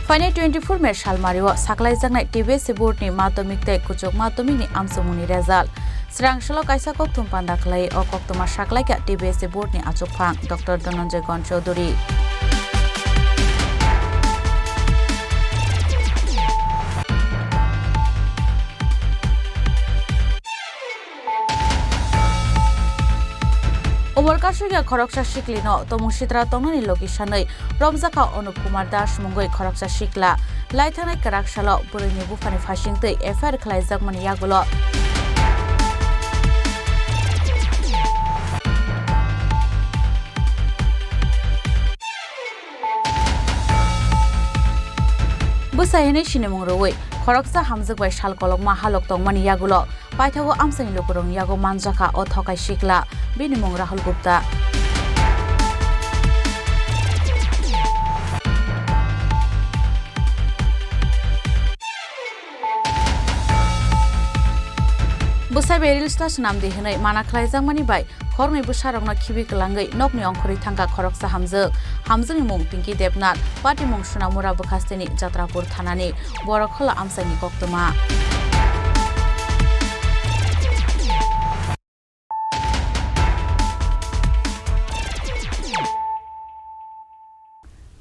Speaker 11: Fine 24 Mer Shalmario, Saklai Zangai TV Seburt ni Matomik Te Kuchok Matomik ni Amsumuni Rezal. Srangshala Kaisa Koktum Pandaklai o Koktuma Shaklai ka TV Seburt ni Achupang Dr. Dhananjay Gon Chaudhary. Umorkashiga Khoroksa Shiklino, Tomushitra Tonani Logishanai, Romzaka Onup Kumar Das Mungoi Khoroksa Shikla, Laitana Karakshalo, Burini Bufani Fashingte, Efer Klaizakman Yagulo. Busayene Shinemuroi, Khoroksa Hamzak by Shalkolok Mahalok Tongman Yagulo, Paitago Amsani Lokurong Yago Manjaka or Tokai Shikla, Binimong Rahul Gupta. Busai Beril Stas Namdi Hene, Manaklaizang Mani by, Horni Busharong Kibik Langai, Nokni Onkori Tanka Khoroksa Hamzak, Hamzani Mung Pinki Debnat, Pati Mung Shunamura Bukastini, Jatrapur Thanani, Borokola Amsani Koktuma.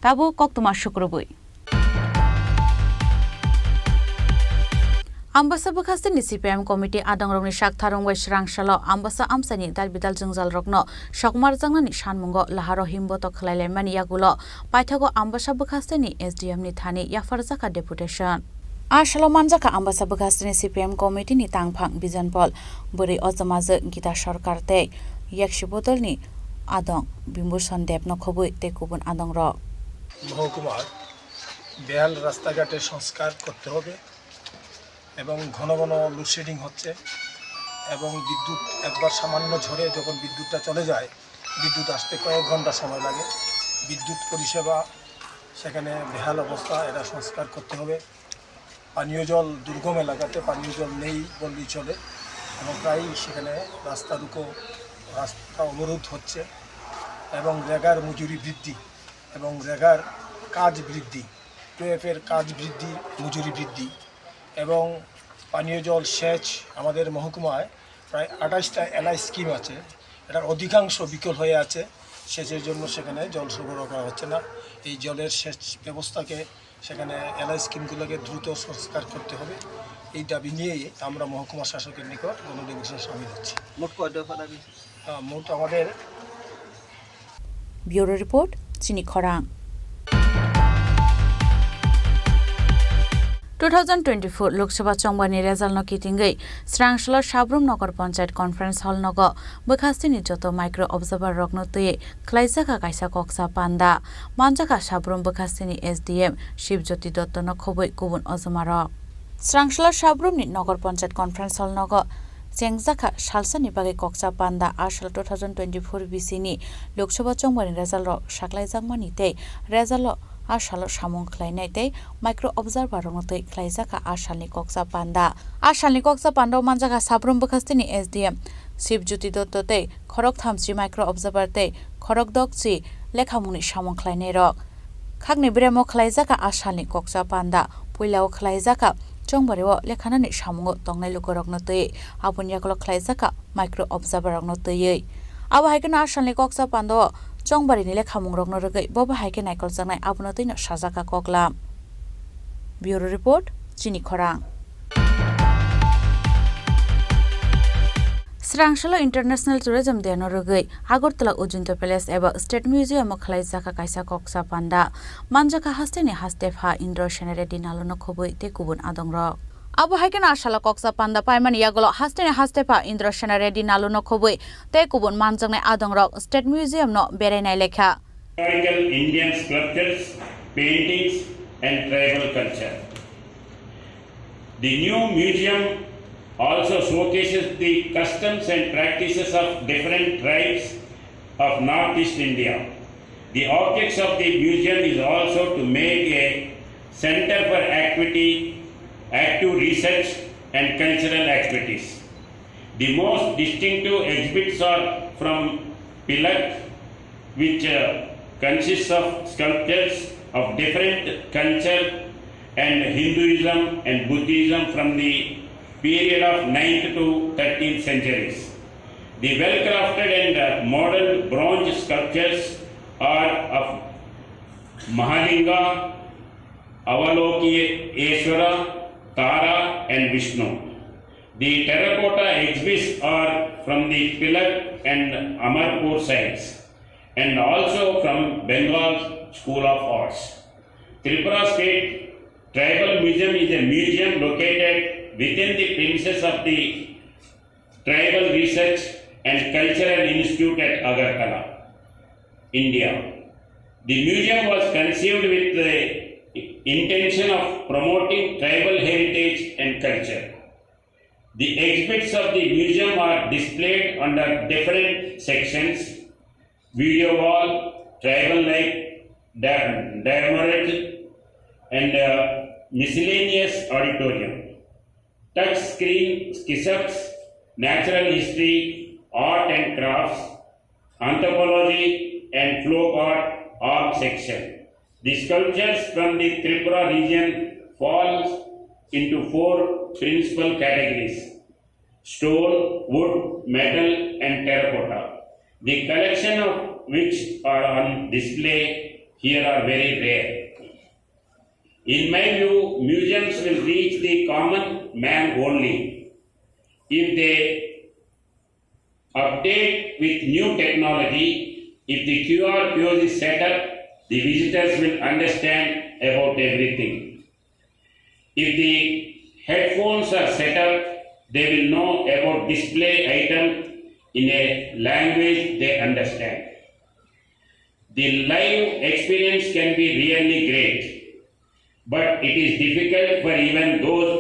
Speaker 11: Tabu Koktuma Shukrubui. Ambasa Bukastini CPM Committee Adangrong Shak Tharong Wai Srangshala Ambasa Amsani Dal Bidal Jungjal Rokno Shokmar Jangnani Shanmungo Laharo Himboto Khlaile Mani Yagulo Paithago Ambasa Bukastini SDM ni Thani Yafarzaka Deputation Ashalo Manjaka Ambasa Bukastini CPM Committee ni Tangphang Bijanpol Buri Ozamaje Gita Sarkar te Yakshibodol ni Adong Bimbushan Debno Khobui te Kubun Adong Ro
Speaker 12: মহকুমার বেহাল রাস্তাঘাটে সংস্কার করতে হবে এবং ঘন ঘন load shedding হচ্ছে এবং বিদ্যুৎ একবার সামান্য ঝড়ে যখন বিদ্যুৎটা চলে যায় বিদ্যুৎ আসতে কয়েক ঘন্টা সময় লাগে বিদ্যুৎ পরিষেবা সেখানে বেহাল অবস্থা এটা সংস্কার করতে হবে পানীয় জল দুর্গম এলাকাতে পানীয় জল নেই বললেই চলে এবং প্রায়ই সেখানে রাস্তা অবরোধ হচ্ছে এবং রেগার মজুরি বৃদ্ধি এবং রেগার কাজ বৃদ্ধি পিএফের কাজ বৃদ্ধি মজুরি বৃদ্ধি এবং পানীয় জল সেচ আমাদের মহকুমায় প্রায় 28টা এলআই স্কিম আছে এটার অধিকাংশ বিকল হয়ে আছে সেচের জন্য সেখানে জল সরবরাহ করা হচ্ছে না এই জলের সেচ ব্যবস্থাকে সেখানে এলআই স্কিমগুলোকে দ্রুত সংস্কার করতে হবে এই দাবি নিয়েই আমরা মহকুমা শাসকের নিকট গণডিভিশনে সামিল হচ্ছি মোট আমাদের
Speaker 11: ব্যুরো রিপোর্ট চিনি খরাং 2024 लोकसभा चंगबानि रेजाल्ट नकिटिंगै स्रांसल साब्रुम नगर पंचायत कन्फरेन्स हल नग बखास्तिनि जतो माइक्रो अब्जार्भार रगनो तये खलाइजाका काइसा कक्सा पान्दा मानजाका साब्रुम बखास्तिनि एसडीएम शिवज्योति दत्त नखबै गुबुन अजमार स्रांसल साब्रुमनि नगर पंचायत कन्फरेन्स हल नग जेंजाका सालसानि बागै कक्सा पान्दा आसल 2024 बिसिनि लोकसभा चंगबानि रेजाल्ट साख्लाइजाकमानि तै रेजाल्ट आसाल सामुं खलायनाय तै माइक्रो अब्जार्भार रंगतै खलाइजाका आसालनि कक्सा पान्दा मानजाका साब्रुम बखास्तिनि एसडीएम शिवज्योति दत्त तै खरक थामसि माइक्रो अब्जार्भार तै खरक दक्सि लेखामुनि सामुं खलायनाय रक खागनि ब्रेमो खलाइजाका आसालनि कक्सा पान्दा पुइलाव खलाइजाका चंगबारिव लेखानानि सामुं तंनाय लुगरगनो तै आबुनियाकल खलाइजाका माइक्रो अब्जार्भार रगनो तै अब हाइकन आसालनि कक्सा पान्दा चंगबारिनि लेखामुं रगनो रगै बबा हाइके नायकल जानाय आबुनतैनो साजाका कगला ब्यूरो रिपोर्ट चिनि खरां स्रांसल इंटरनेशनल टूरिज्म देनो रगै आगरतला उजुन्तो पैलेस एबा स्टेट म्यूजियम खलाइजाका काइसा कक्सा पान्दा मानजाका हास्तेनि हास्तेफा इंद्र सेनेरेडि नालुनो खबै ते गुबुन आदंर अब हाइकेन आसाला कक्सा पान्दा पाइमानि यागल हास्तेनि हास्तेफा इंद्र सेनेरेडि नालुनो खबै ते गुबुन मानजांनाय आदंर स्टेट म्यूजियम न बेरायनाय लेखा
Speaker 2: Indian sculptures, paintings and tribal culture. The new museum also showcases the customs and practices of different tribes of Northeast India. The objects of the museum is also to make a center for active research and cultural activities. The most distinctive exhibits are from Pilak, which consists of sculptures of different culture and Hinduism and Buddhism from the period of 9th to 13th centuries. The well-crafted and modern bronze sculptures are of Mahalinga, Avalokiteshvara, Tara and Vishnu. The terracotta exhibits are from the Pilak and Amarpur sites and also from Bengal School of Arts. Tripura State Tribal Museum is a museum located within the premises of the Tribal Research and Cultural Institute at Agartala, India. The museum was conceived with the intention of promoting tribal heritage and culture. The exhibits of the museum are displayed under different sections: video wall, tribal life, diorama, and miscellaneous auditorium. Touch screen sketchups, natural history, art and crafts, anthropology and folk art all section. The sculptures from the Tripura region fall into 4 principal categories: stone, wood, metal and terracotta. The collection of which are on display here are very rare. In my view, museums will reach the common man only if they update with new technology. If the QR code is set up, the visitors will understand about everything. If the headphones are set up, they will know about display item in a language they understand. The live experience can be really great, but it is difficult for even those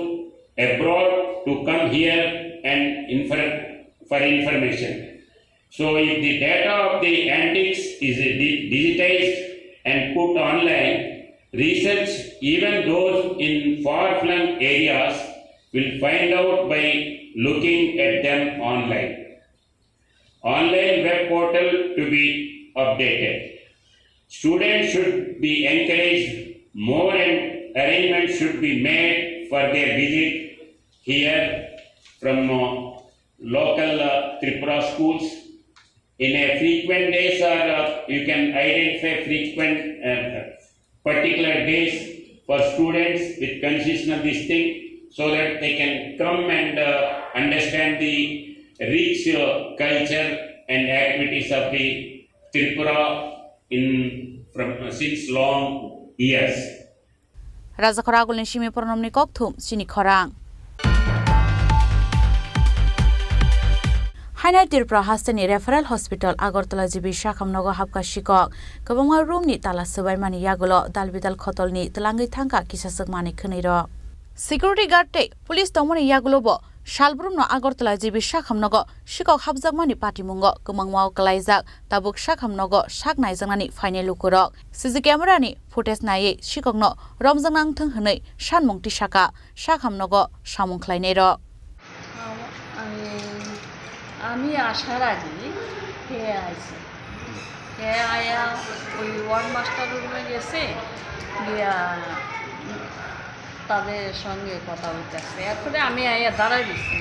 Speaker 2: abroad to come here and for information. So if the data of the antiques is digitized and put online, research, even those in far-flung areas, will find out by looking at them online. Online web portal to be updated. Students should be encouraged more and arrangements should be made for their visit here from local Tripura schools. In a frequent days or you can identify frequent particular days for students with consistent of this thing so that they can come and understand the rich culture and activities of the Tripura from since long years.
Speaker 11: রাজাখরা আগুলনি Simi প্রণমনি ককথুম চিনি খরাং হাইনাই ত্রিপুরা হাস্তেনি referral hospital Agartala GB শাখামনগর হাবকা শিকক गोबां रुमनि ताला सोबायमानि यागुलो दालबिदाल खतलनि तलांगै थांका किसासकमानि खनैर सिकिउरिटी गार्डटे पुलिस तमनि यागुलोबो शालब्रुमनो আগরতলা জিবি শাখাमनगो शिকক हाबजाकमानि पाटिमुंगो गोबां माव कलाइजाक ताबुक शाखामनगो शाकनायजांनानि फाइनेल लुकुरक सीसी क्यामेरानि फुटेज नायै शिककनो रमजांनांथों हनै सानमुंति शाखा शाखामनगो सामुंख्लायनेर
Speaker 17: আমি আসার আগে কে আইছে কে আয়া ওই ওয়ার্ড মাস্টার রুমে গেছে গিয়া তাদের সঙ্গে কথা বলতেছে এরপরে আমি আয়া দাঁড়াই দিচ্ছি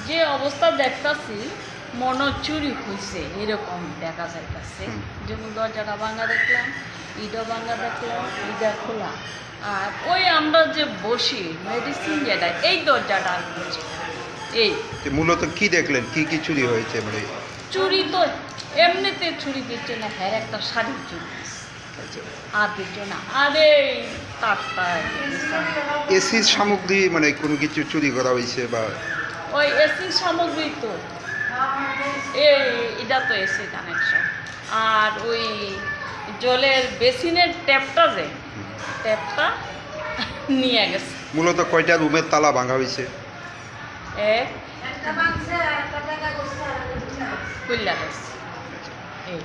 Speaker 17: যে অবস্থা দেখতেছি মনে চুরি হয়েছে এরকম দেখা যাইতেছে যেমন দরজাটা ভাঙা দেখলাম ইটা ভাঙা দেখলাম ইটা খোলা আর ওই আমরা যে বসি মেডিসিন যেটা এই দরজাটা খুলছে এই
Speaker 15: মূলত কি দেখলেন কি কি চুরি হয়েছে মানে
Speaker 17: চুরি তো এমনিতে চুরি দিচ্ছে না হ্যাঁ একটা শাড়ি চুরি আর দিচ্ছে না আরে তারটা
Speaker 15: এসির সামগ্রী মানে কোনো কিছু চুরি করা হয়েছে বা
Speaker 17: ওই এসির সামগ্রী তো এটা তো এসি কানেকশন আর ওই জলের বেসিনের ট্যাপটা যে ট্যাপটা নিয়ে গেছে
Speaker 15: মূলত কয়টা রুমের তালা ভাঙা হয়েছে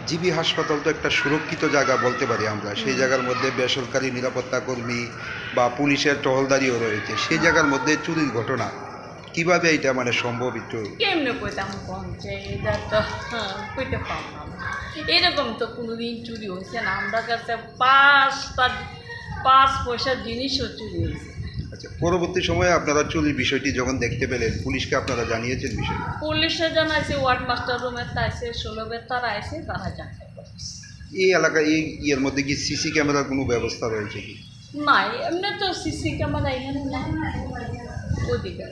Speaker 15: জিবি হাসপাতাল তো একটা সুরক্ষিত জায়গা বলতে পারি আমরা সেই জায়গার মধ্যে বেসরকারি নিরাপত্তা কর্মী বা পুলিশের টহলদারিও রয়েছে সেই জায়গার মধ্যে চুরির ঘটনা কিভাবে এটা মানে সম্ভব একটু
Speaker 17: কেমনে কইতাম পৌঁছে এটা তো কইতে পারলাম এরকম তো কোনোদিন চুরি হয়েছে না আমরা কাছে পাঁচ পয়সার জিনিসও চুরি হয়েছে
Speaker 15: আচ্ছা পরবর্তী সময়ে আপনারা চুরির বিষয়টি যখন দেখতে পেলেন পুলিশকে আপনারা জানিয়েছেন বিষয়টা
Speaker 17: পুলিশে জানাইছে ওয়ার্ড মাস্টার রুমের তাইছে 16 তারা আইছে তারা জানাই
Speaker 15: এই এলাকায় এর মধ্যে কি সিসি ক্যামেরার কোনো ব্যবস্থা রয়েছে কি
Speaker 17: না এমনি তো সিসি ক্যামেরা এখানে না ওদিকে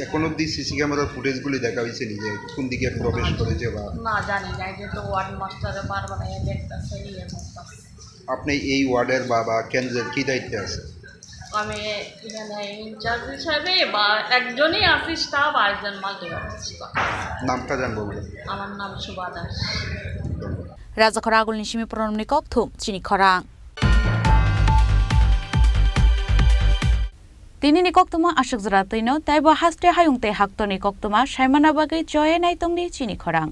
Speaker 15: এখন অবধি সিসি ক্যামেরার ফুটেজগুলি দেখা হয়েছে নিজে কোন দিকে প্রবেশ করেছে বা
Speaker 17: না জানি না যে তো ওয়ার্ড মাস্টারে বারবার দেখতেছে
Speaker 15: আপনি এই ওয়ার্ডের বা কেন্দ্রের কি দায়িত্বে আছে
Speaker 17: আমি এখানে ইনচার্জ হিসাবে বা একজনই আছি স্টাফ আর একজন মাল্টিপারপাস
Speaker 15: নামটা জানবো বলে
Speaker 17: আমার নাম শুভা দাস
Speaker 11: রাজাখরা আগুলনি সিমি প্রণমনি ককথুম চিনি খরাং তিনিনি কক্তমা আশক জরা তৈনো তাইবা হাস্তে হায়ুংতে হাক্তনি কক্তমা সাইমানা বাগৈ জয়ে নাইতংনি চিনি খরাং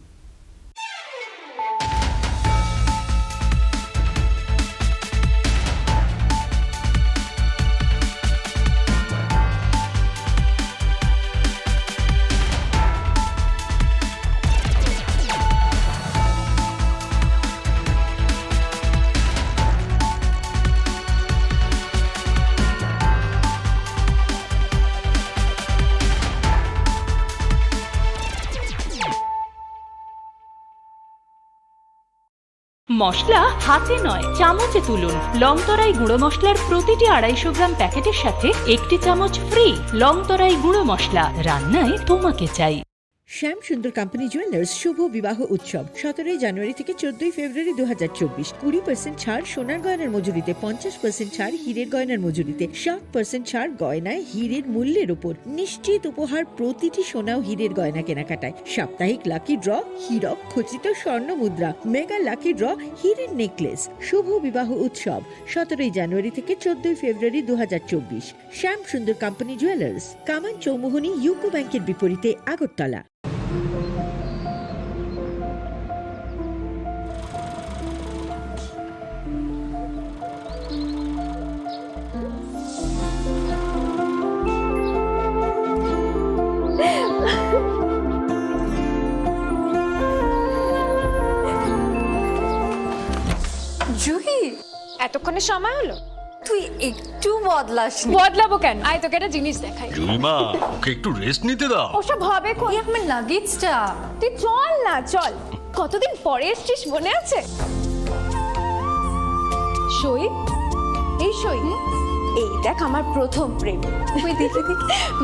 Speaker 10: মশলা হাতে নয় চামচে তুলুন লংতরাই গুঁড়ো মশলার প্রতিটি 250 গ্রাম প্যাকেটের সাথে একটি চামচ ফ্রি লংতরাই গুঁড়ো মশলা রান্নায় তোমাকে চাই
Speaker 22: শ্যাম সুন্দর কোম্পানি জুয়েলার্স শুভ বিবাহ উৎসব 17 জানুয়ারি থেকে 14 ফেব্রুয়ারি 2024 20% ছাড় সোনার গয়নার মজুরিতে 50% ছাড় হীরের গয়নার মজুরিতে 60% ছাড় গয়নায় হীরের মূল্যের উপর নিশ্চিত উপহার প্রতিটি সোনা ও হীরের গয়না কেনাকাটায় সাপ্তাহিক লাকি ড্র হীরক খচিত স্বর্ণ মুদ্রা মেগা লাকি ড্র হীরের নেকলেস শুভ বিবাহ উৎসব 17 জানুয়ারি থেকে 14 ফেব্রুয়ারি 2024 শ্যাম সুন্দর কোম্পানি জুয়েলার্স কামান চৌমুহনী ইউকো ব্যাংকের বিপরীতে আগরতলা
Speaker 1: জুহি এতক্ষণে সময় হলো তুই একটু বদলাবো কেন আয় তোকে একটা জিনিস দেখাই
Speaker 7: জুইমা ওকে একটু রেস্ট নিতে দাও
Speaker 1: ওসব হবে কোন আমার লাগেজটা তুই চল কতদিন পরে এসছিস মনে আছে সই এই দেখ আমার প্রথম প্রেম তুই দেখে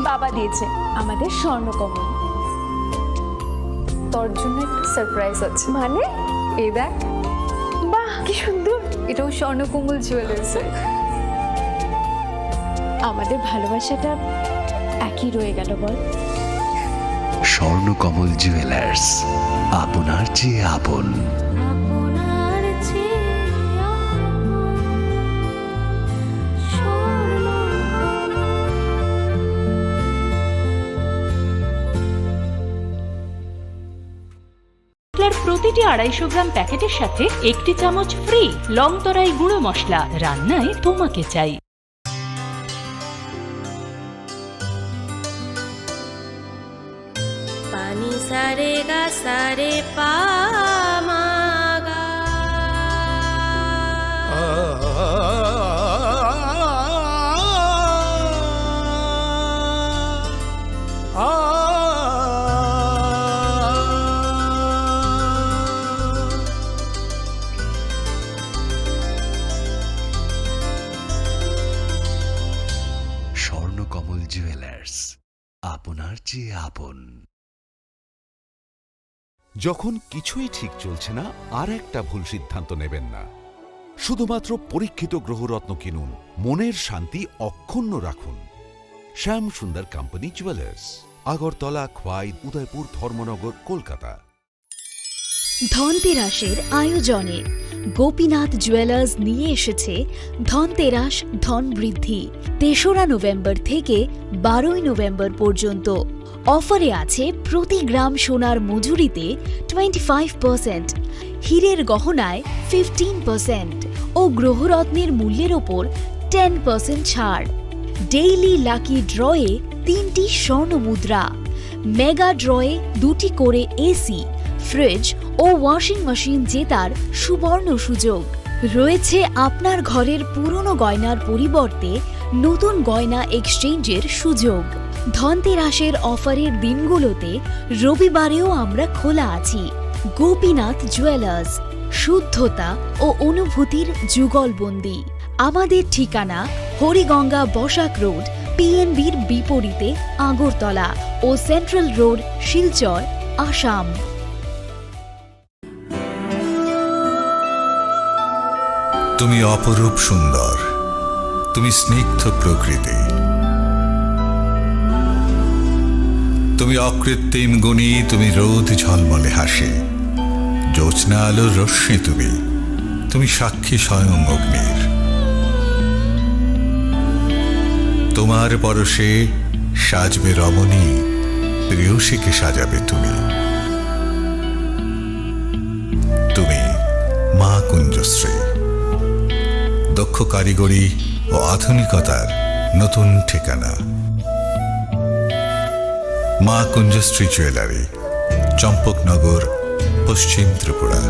Speaker 1: বাবা দিয়েছে আমাদের স্বর্ণকমল তোর জন্য একটা সারপ্রাইজ আছে মানে এই দেখ বাহ কি সুন্দর এটাও স্বর্ণকমল জুয়েলার্স আমাদের ভালোবাসাটা একই রয়ে গেল বল।
Speaker 3: স্বর্ণকমল জুয়েলার্স, আপনার চেয়ে আপন।
Speaker 10: প্রতিটি 250 গ্রাম প্যাকেটের সাথে 1 চামচ ফ্রি। লংতরাই গুঁড়ো মশলা, রান্নায় তোমাকে চাই।
Speaker 8: পানি সারে গা সারে পা মা গা।
Speaker 3: স্বর্ণকমল জুয়েলার্স, আপনার চেয়ে আপন।
Speaker 7: যখন কিছুই ঠিক চলছে না, আর একটা ভুল সিদ্ধান্ত নেবেন না। শুধুমাত্র পরীক্ষিত গ্রহরত্ন কিনুন, মনের শান্তি অক্ষুণ্ণ রাখুন। শ্যাম সুন্দর কোম্পানি জুয়েলার্স, আগরতলা, খোয়াই, উদয়পুর, ধর্মনগর, কলকাতা।
Speaker 4: ধনতেরাসের আয়োজনে গোপীনাথ জুয়েলার্স নিয়ে এসেছে ধনতেরাস ধন বৃদ্ধি। 3রা নভেম্বর থেকে 12ই নভেম্বর পর্যন্ত অফারে আছে প্রতি গ্রাম সোনার মজুরিতে 25%, হীরের গহনায় 15% ও গ্রহরত্নের মূল্যের ওপর 10% ছাড়। ডেইলি লাকি ড্রয়ে 3টি স্বর্ণ মুদ্রা, মেগা ড্রয়ে 2টি করে এসি, ফ্রিজ ও ওয়াশিং মেশিন জেতার সুবর্ণ সুযোগ রয়েছে। আপনার ঘরের পুরনো গয়নার পরিবর্তে নতুন গয়না এক্সচেঞ্জের সুযোগ। ধনতেরাসের অফারের দিনগুলোতে রবিবারেও আমরা খোলা আছি। গোপীনাথ জুয়েলার্স, শুদ্ধতা ও অনুভূতির যুগলবন্দি। আমাদের ঠিকানা হরিগঙ্গা বসাক রোড, পিএনবির বিপরীতে, আগরতলা ও সেন্ট্রাল রোড, শিলচর, আসাম।
Speaker 6: তুমি অপরূপ সুন্দর, তুমি স্নিগ্ধ প্রকৃতি, তুমি অকৃত্রিম গুণী, তুমি রোদ ঝলমলে হাসি, জ্যোৎস্না আলোর রশ্মি, তুমি সাক্ষী স্বয়ং অগ্নির। তোমার পরশে সাজবে রমণী, প্রেয়সীকে সাজাবে তুমি। তুমি মা কুঞ্জশ্রী, দক্ষ কারিগরি ও আধুনিকতার নতুন ঠিকানা। মা কুঞ্জশ্রী জুয়েলারি, চম্পকনগর, পশ্চিম ত্রিপুরা।